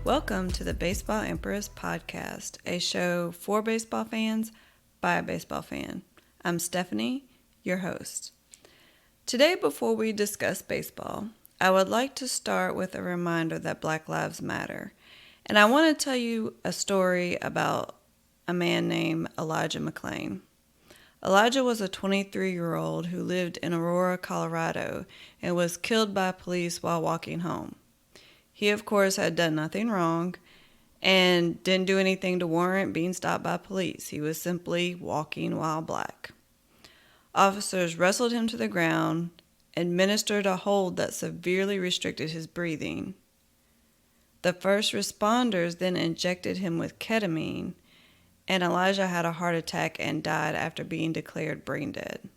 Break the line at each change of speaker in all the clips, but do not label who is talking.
Welcome to the Baseball Empress Podcast, a show for baseball fans by a baseball fan. I'm Stephanie, your host. Today, before we discuss baseball, I would like to start with a reminder that Black Lives Matter. And I want to tell you a story about a man named Elijah McClain. Elijah was a 23-year-old who lived in Aurora, Colorado, and was killed by police while walking home. He, of course, had done nothing wrong and didn't do anything to warrant being stopped by police. He was simply walking while black. Officers wrestled him to the ground, administered a hold that severely restricted his breathing. The first responders then injected him with ketamine, and Elijah had a heart attack and died after being declared brain dead.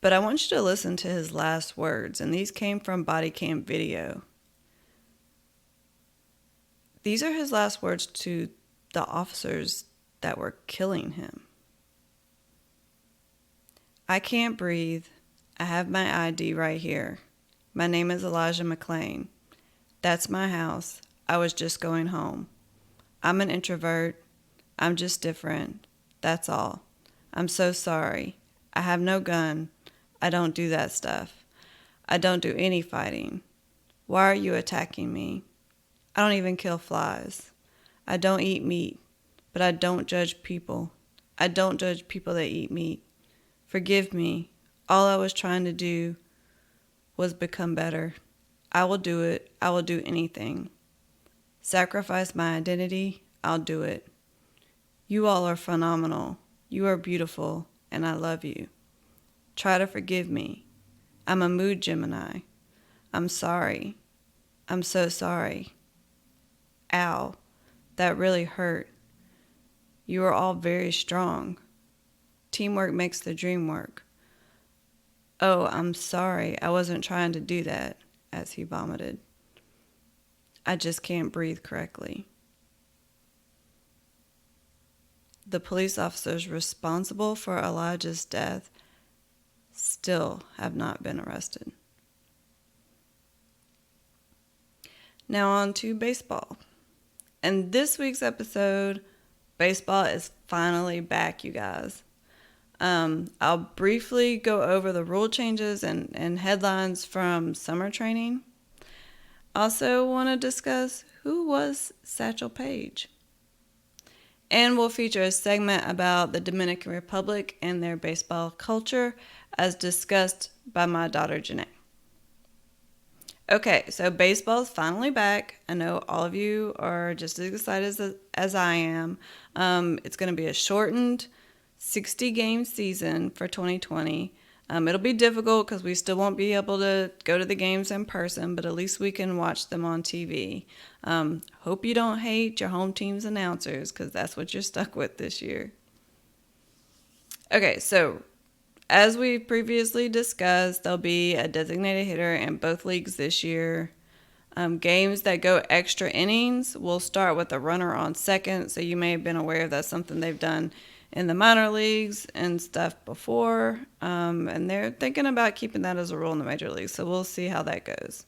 But I want you to listen to his last words, and these came from body cam video. These are his last words to the officers that were killing him. I can't breathe. I have my ID right here. My name is Elijah McClain. That's my house. I was just going home. I'm an introvert. I'm just different. That's all. I'm so sorry. I have no gun. I don't do that stuff. I don't do any fighting. Why are you attacking me? I don't even kill flies. I don't eat meat, but I don't judge people. I don't judge people that eat meat. Forgive me. All I was trying to do was become better. I will do it. I will do anything. Sacrifice my identity. I'll do it. You all are phenomenal. You are beautiful, and I love you. Try to forgive me. I'm a mood Gemini. I'm sorry. I'm so sorry. Ow, that really hurt. You are all very strong. Teamwork makes the dream work. Oh, I'm sorry. I wasn't trying to do that, as he vomited. I just can't breathe correctly. The police officers responsible for Elijah's death still have not been arrested. Now on to baseball. In this week's episode, baseball is finally back, you guys. I'll briefly go over the rule changes and headlines from summer training. Also want to discuss who was Satachel Paige. And we'll feature a segment about the Dominican Republic and their baseball culture as discussed by my daughter Janèe. Okay, so baseball is finally back. I know all of you are just as excited as I am. It's going to be a shortened 60-game season for 2020. It'll be difficult because we still won't be able to go to the games in person, but at least we can watch them on TV. Hope you don't hate your home team's announcers because that's what you're stuck with this year. Okay, so as we previously discussed, there'll be a designated hitter in both leagues this year. Games that go extra innings will start with a runner on second, so you may have been aware that's something they've done in the minor leagues and stuff before, and they're thinking about keeping that as a rule in the major leagues, so we'll see how that goes.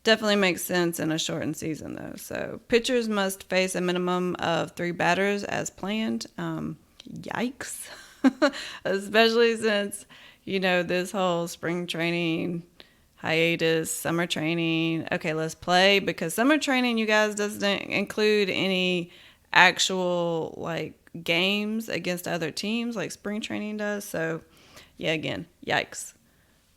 Definitely makes sense in a shortened season, though. So pitchers must face a minimum of 3 batters as planned. Yikes. Especially since, this whole spring training hiatus, summer training. Okay, let's play, because summer training, you guys, doesn't include any actual, games against other teams like spring training does. So, yeah, again, yikes.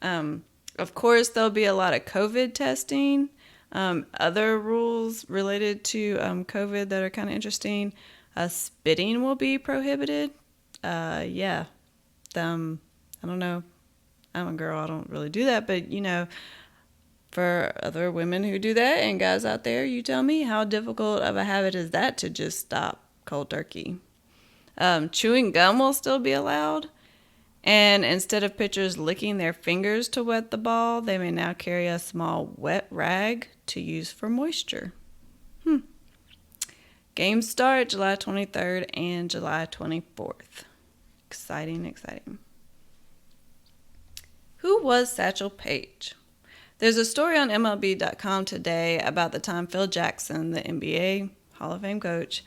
Of course, there'll be a lot of COVID testing. Other rules related to COVID that are kind of interesting. Spitting will be prohibited. I don't know. I'm a girl. I don't really do that. But, for other women who do that and guys out there, you tell me, how difficult of a habit is that to just stop cold turkey? Chewing gum will still be allowed. And instead of pitchers licking their fingers to wet the ball, they may now carry a small wet rag to use for moisture. Games start July 23rd and July 24th. Exciting. Who was Satachel Paige? There's a story on MLB.com today about the time Phil Jackson, the NBA Hall of Fame coach,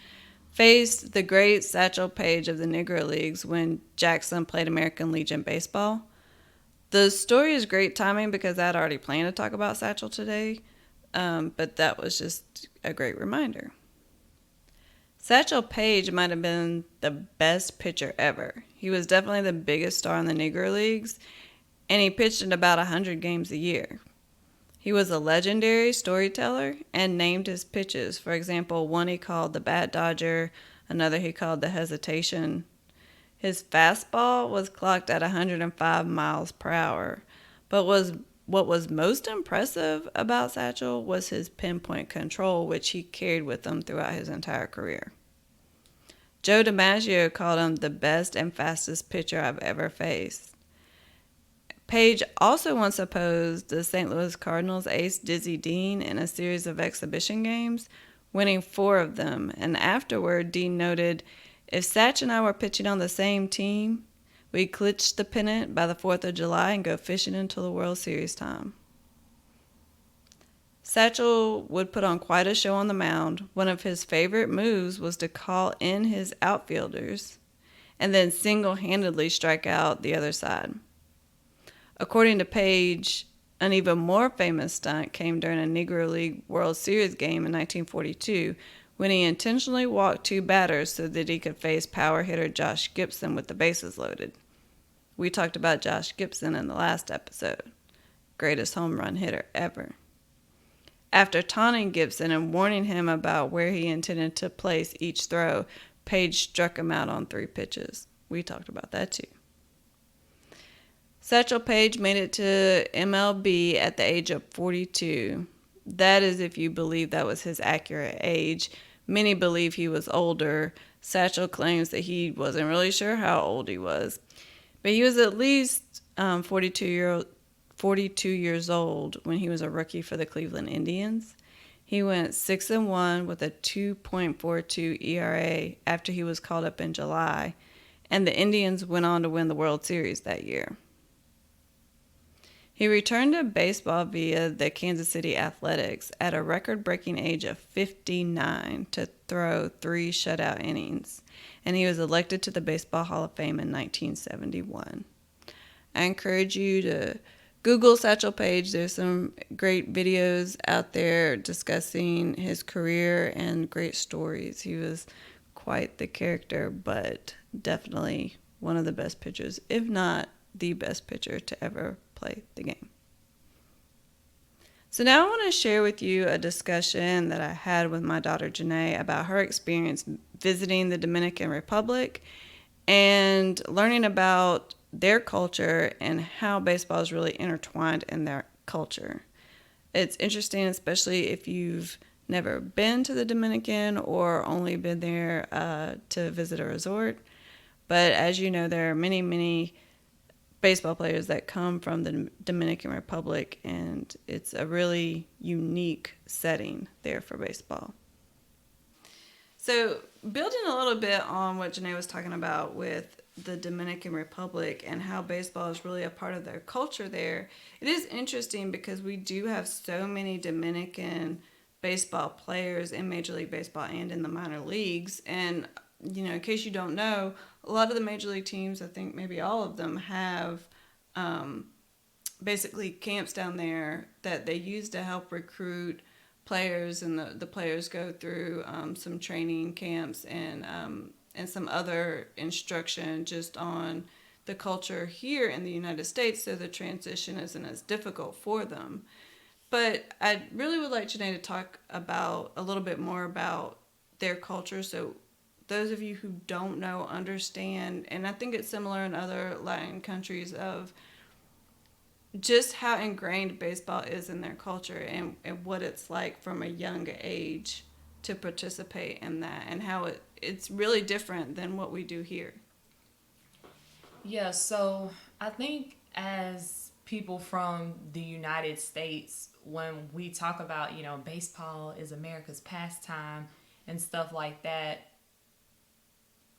faced the great Satachel Paige of the Negro Leagues when Jackson played American Legion Baseball. The story is great timing because I'd already planned to talk about Satchel today, but that was just a great reminder. Satchel Paige might have been the best pitcher ever. He was definitely the biggest star in the Negro Leagues, and he pitched in about 100 games a year. He was a legendary storyteller and named his pitches. For example, one he called the Bat Dodger, another he called the Hesitation. His fastball was clocked at 105 miles per hour, but what was most impressive about Satchel was his pinpoint control, which he carried with him throughout his entire career. Joe DiMaggio called him the best and fastest pitcher I've ever faced. Paige also once opposed the St. Louis Cardinals ace Dizzy Dean in a series of exhibition games, winning 4 of them, and afterward Dean noted, "If Satch and I were pitching on the same team, we'd clinch the pennant by the 4th of July and go fishing until the World Series time." Satchel would put on quite a show on the mound. One of his favorite moves was to call in his outfielders and then single-handedly strike out the other side. According to Paige, an even more famous stunt came during a Negro League World Series game in 1942 when he intentionally walked 2 batters so that he could face power hitter Josh Gibson with the bases loaded. We talked about Josh Gibson in the last episode. Greatest home run hitter ever. After taunting Gibson and warning him about where he intended to place each throw, Paige struck him out on 3 pitches. We talked about that too. Satchel Paige made it to MLB at the age of 42. That is if you believe that was his accurate age. Many believe he was older. Satchel claims that he wasn't really sure how old he was. But he was at least 42 years old when he was a rookie for the Cleveland Indians. He went 6-1 with a 2.42 ERA after he was called up in July, and the Indians went on to win the World Series that year. He returned to baseball via the Kansas City Athletics at a record-breaking age of 59 to throw 3 shutout innings, and he was elected to the Baseball Hall of Fame in 1971. I encourage you to Google Satchel Paige. There's some great videos out there discussing his career and great stories. He was quite the character, but definitely one of the best pitchers, if not the best pitcher to ever play the game. So now I want to share with you a discussion that I had with my daughter Janèe about her experience visiting the Dominican Republic and learning about their culture and how baseball is really intertwined in their culture. It's interesting, especially if you've never been to the Dominican or only been there to visit a resort. But as you know, there are many, many baseball players that come from the Dominican Republic, and it's a really unique setting there for baseball. So building a little bit on what Janèe was talking about with the Dominican Republic and how baseball is really a part of their culture there, it is interesting because we do have so many Dominican baseball players in Major League Baseball and in the minor leagues. And, you know, in case you don't know, a lot of the major league teams, I think maybe all of them, have basically camps down there that they use to help recruit players, and the players go through some training camps and some other instruction just on the culture here in the United States, so the transition isn't as difficult for them. But I really would like Janèe to talk about a little bit more about their culture, so those of you who don't know understand, and I think it's similar in other Latin countries, of just how ingrained baseball is in their culture and what it's like from a young age to participate in that, and how it's really different than what we do here.
Yeah, so I think as people from the United States, when we talk about, you know, baseball is America's pastime and stuff like that,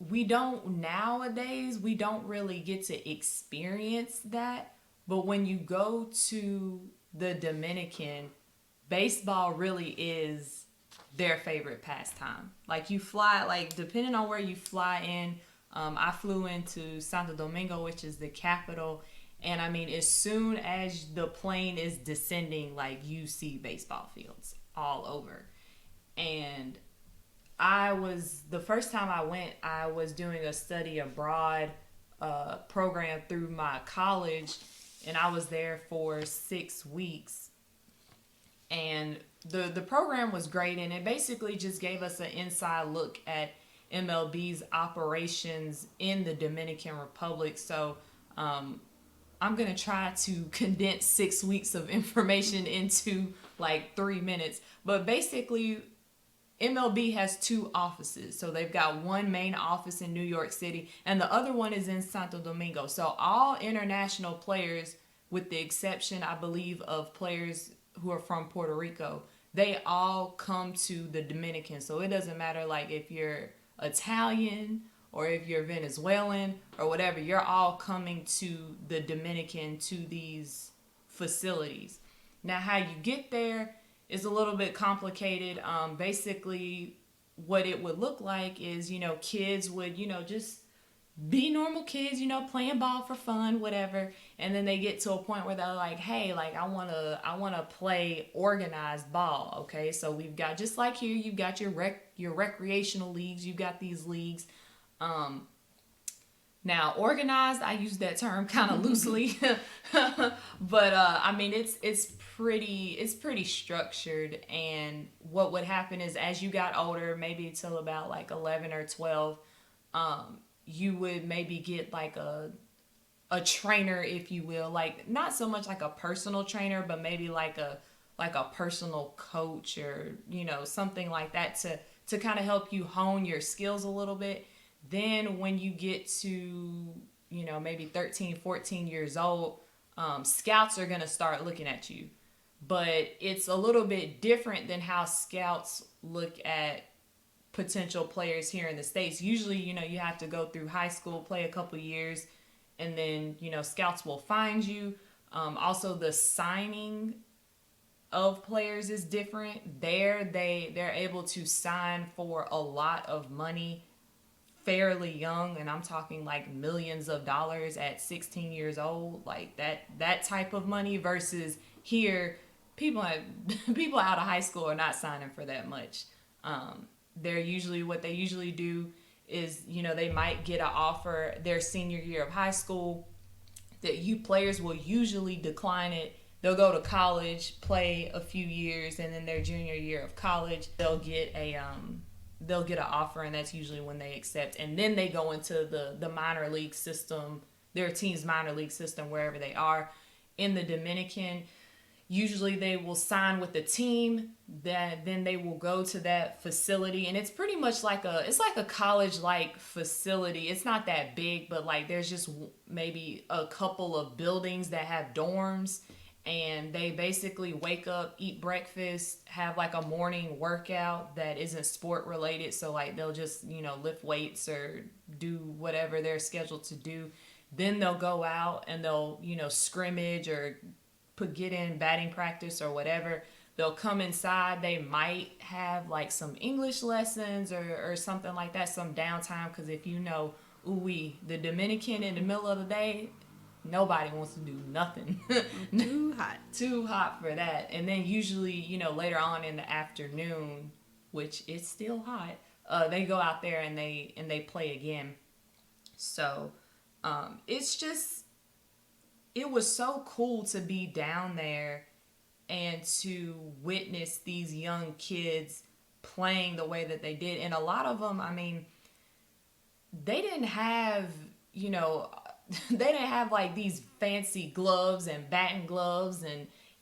we don't really get to experience that. But when you go to the Dominican, baseball really is their favorite pastime. Like you fly, like depending on where you fly in, I flew into Santo Domingo, which is the capital, and I mean, as soon as the plane is descending, like you see baseball fields all over. And the first time I went, I was doing a study abroad program through my college, and I was there for 6 weeks. And the program was great, and it basically just gave us an inside look at MLB's operations in the Dominican Republic. So I'm going to try to condense 6 weeks of information into like 3 minutes. But basically, MLB has two offices. So they've got one main office in New York City, and the other one is in Santo Domingo. So all international players, with the exception, I believe, of players who are from Puerto Rico, they all come to the Dominican. So it doesn't matter like if you're Italian or if you're Venezuelan or whatever, you're all coming to the Dominican, to these facilities. Now, how you get there is a little bit complicated. Basically, what it would look like is, kids would, just be normal kids, playing ball for fun, whatever. And then they get to a point where they're like, hey, like I wanna play organized ball. Okay, so we've got, just like here, you've got your recreational leagues, you've got these leagues. Now, organized, I use that term kind of loosely, but I mean it's pretty structured. And what would happen is, as you got older, maybe till about like 11 or 12, you would maybe get like a trainer, if you will, like not so much like a personal trainer, but maybe like a personal coach, or something like that, to kind of help you hone your skills a little bit. Then when you get to maybe 13, 14 years old, scouts are going to start looking at you. But it's a little bit different than how scouts look at potential players here in the States. Usually, you have to go through high school, play a couple years, and then, scouts will find you. Also, the signing of players is different. They're able to sign for a lot of money fairly young, and I'm talking like millions of dollars at 16 years old, like that type of money, versus here, people out of high school are not signing for that much. What they usually do is, they might get an offer their senior year of high school. That you players will usually decline it. They'll go to college, play a few years, and then their junior year of college, they'll get an offer, and that's usually when they accept. And then they go into the minor league system, their team's minor league system, wherever they are. In the Dominican, usually they will sign with the team, that then they will go to that facility, and it's pretty much like a college-like facility. It's not that big, but like there's just maybe a couple of buildings that have dorms, and they basically wake up, eat breakfast, have like a morning workout that isn't sport related. So like they'll just, lift weights or do whatever they're scheduled to do. Then they'll go out and they'll, scrimmage or get in batting practice or whatever. They'll come inside. They might have like some English lessons or something like that, some downtime. Because if the Dominican in the middle of the day, nobody wants to do nothing. Too hot for that. And then usually, later on in the afternoon, which it's still hot, they go out there and they play again. So it was so cool to be down there and to witness these young kids playing the way that they did. And a lot of them, I mean, they didn't have, they didn't have like these fancy gloves and batting gloves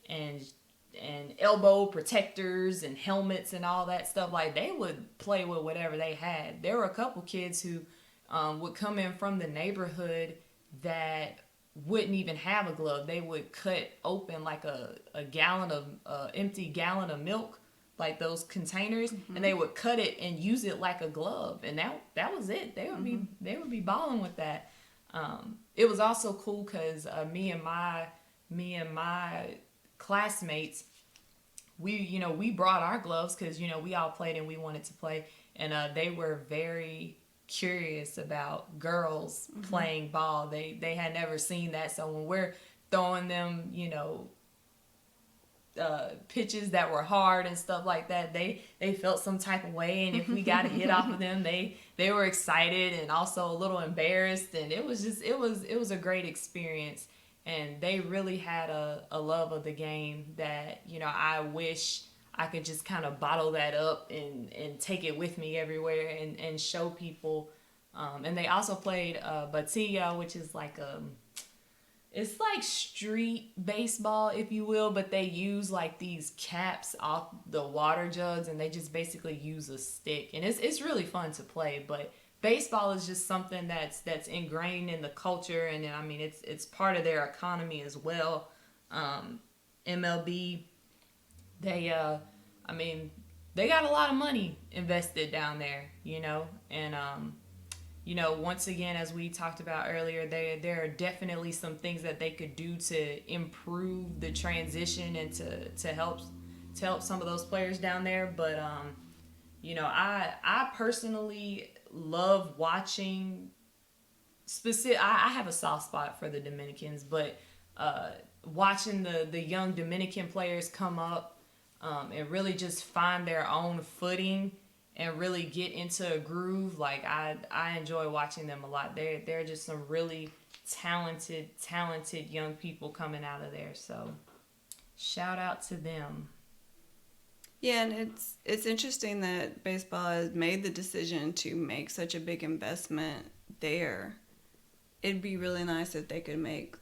and elbow protectors and helmets and all that stuff. Like they would play with whatever they had. There were a couple kids who would come in from the neighborhood that wouldn't even have a glove. They would cut open like a empty gallon of milk, like those containers, and they would cut it and use it like a glove, and that was it. They would be balling with that. It was also cool because me and my classmates, we brought our gloves because, we all played and we wanted to play. And they were very curious about girls playing ball. They had never seen that. So when we're throwing them, pitches that were hard and stuff like that, they felt some type of way. And if we got a hit off of them, they were excited and also a little embarrassed. And it was a great experience. And they really had a love of the game that, I wish I could just kind of bottle that up and take it with me everywhere and show people. And they also played batilla, which is it's like street baseball, if you will, but they use like these caps off the water jugs and they just basically use a stick. And it's really fun to play, but baseball is just something that's ingrained in the culture, and I mean it's part of their economy as well. MLB, they got a lot of money invested down there, and once again, as we talked about earlier, there are definitely some things that they could do to improve the transition and to help some of those players down there. But I personally love watching I have a soft spot for the Dominicans, but watching the young Dominican players come up and really just find their own footing and really get into a groove, I enjoy watching them a lot. They're just some really talented young people coming out of there. So shout out to them.
Yeah, and it's interesting that baseball has made the decision to make such a big investment there. It'd be really nice if they could make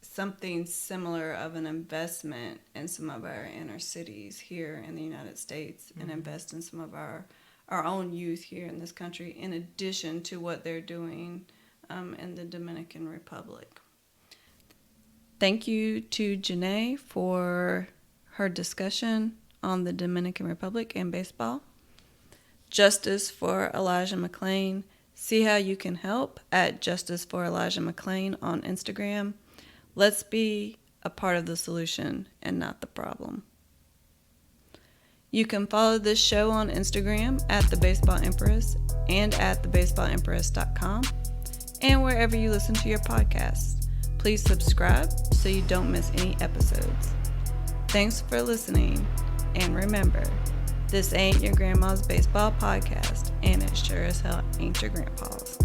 something similar of an investment in some of our inner cities here in the United States, and invest in some of our own youth here in this country, in addition to what they're doing in the Dominican Republic. Thank you to Janèe for her discussion on the Dominican Republic and baseball. Justice for Elijah McClain. See how you can help at Justice for Elijah McClain on Instagram. Let's be a part of the solution and not the problem. You can follow this show on Instagram at The Baseball Empress and at thebaseballempress.com and wherever you listen to your podcasts. Please subscribe so you don't miss any episodes. Thanks for listening, and remember, this ain't your grandma's baseball podcast, and it sure as hell ain't your grandpa's.